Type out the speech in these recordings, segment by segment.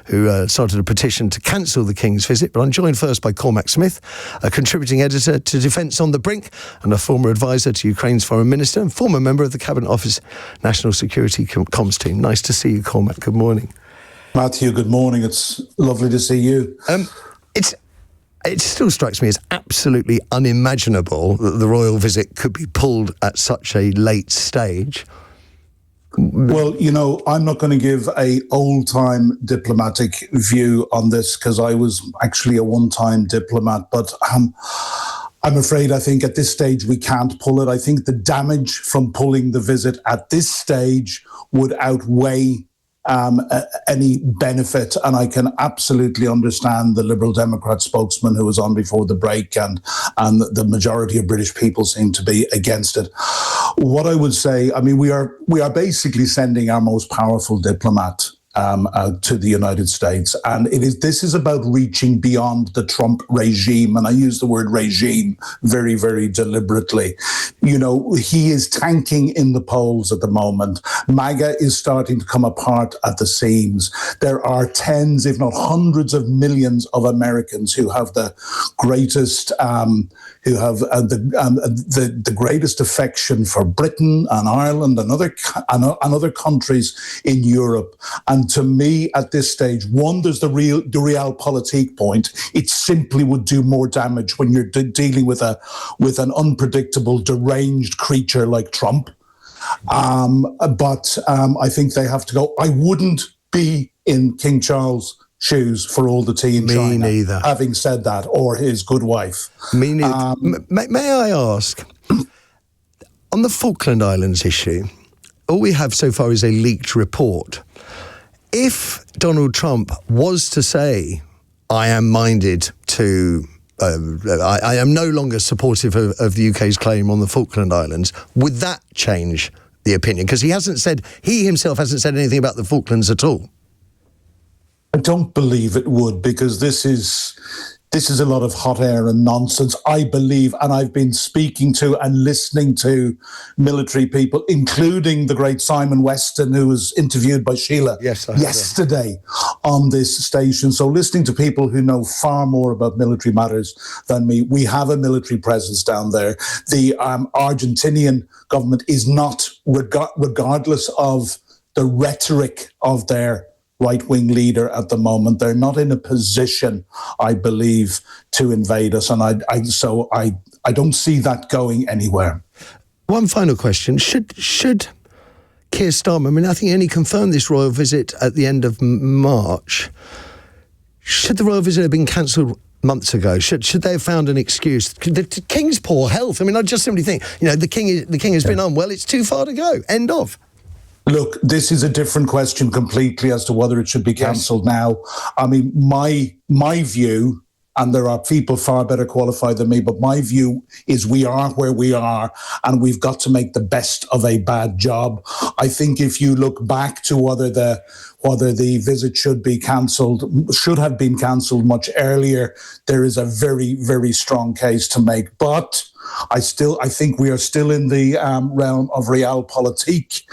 who started a petition to cancel the King's visit. But I'm joined first by Cormac Smith, a contributing editor to Defence on the Brink and a former advisor to Ukraine's Foreign Minister and former member of the Cabinet Office National Security Comms team. Nice to see you, Cormac. Good morning. Matthew, good morning. It's lovely to see you. It still strikes me as absolutely unimaginable that the royal visit could be pulled at such a late stage. Well, you know, I'm not going to give a old-time diplomatic view on this because I was actually a one-time diplomat, but I'm afraid I think at this stage we can't pull it. I think the damage from pulling the visit at this stage would outweigh any benefit, and I can absolutely understand the Liberal Democrat spokesman who was on before the break, and the majority of British people seem to be against it. What I would say, I mean, we are basically sending our most powerful diplomat to the United States, and this is about reaching beyond the Trump regime, and I use the word regime very, very deliberately. You know, he is tanking in the polls at the moment. MAGA is starting to come apart at the seams. There are tens, if not hundreds of millions of Americans who have the greatest the greatest affection for Britain and Ireland and other countries in Europe. And to me, at this stage, one, there's the realpolitik point. It simply would do more damage when you're dealing with an unpredictable, deranged creature like Trump. But I think they have to go. I wouldn't be in King Charles' shoes for all the tea in China. Me neither. Having said that, or his good wife. Me neither. May I ask, on the Falkland Islands issue, all we have so far is a leaked report. If Donald Trump was to say, I am minded to, I am no longer supportive of the UK's claim on the Falkland Islands, would that change the opinion? Because he himself hasn't said anything about the Falklands at all. I don't believe it would, because this is a lot of hot air and nonsense. I believe, and I've been speaking to and listening to military people, including the great Simon Weston, who was interviewed by Sheila yesterday on this station. So listening to people who know far more about military matters than me. We have a military presence down there. The Argentinian government is not, regardless of the rhetoric of their right-wing leader at the moment, they're not in a position, I believe, to invade us, and I don't see that going anywhere. One final question: Should Keir Starmer? I mean, I think he only confirmed this royal visit at the end of March. Should the royal visit have been cancelled months ago? Should they have found an excuse? The King's poor health. I mean, I just simply think, you know, the King has been unwell. It's too far to go. End of. Look, this is a different question completely as to whether it should be cancelled now. I mean, my view, and there are people far better qualified than me, but my view is we are where we are, and we've got to make the best of a bad job. I think if you look back to whether the visit should have been cancelled much earlier, there is a very, very strong case to make. But I think we are still in the realm of realpolitik.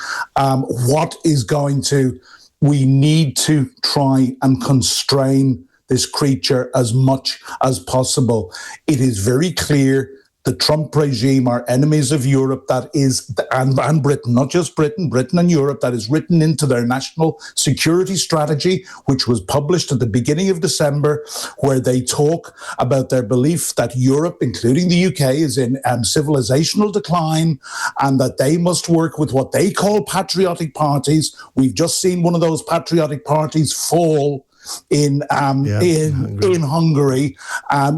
We need to try and constrain this creature as much as possible. It is very clear the Trump regime are enemies of Europe, and Britain, not just Britain and Europe. That is written into their national security strategy, which was published at the beginning of December, where they talk about their belief that Europe, including the UK, is in civilizational decline, and that they must work with what they call patriotic parties. We've just seen one of those patriotic parties fall in Hungary,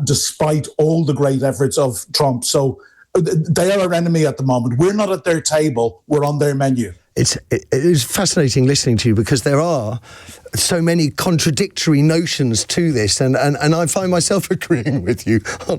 despite all the great efforts of Trump. So they are our enemy at the moment. We're not at their table. We're on their menu. It is fascinating listening to you, because there are so many contradictory notions to this, and I find myself agreeing with you on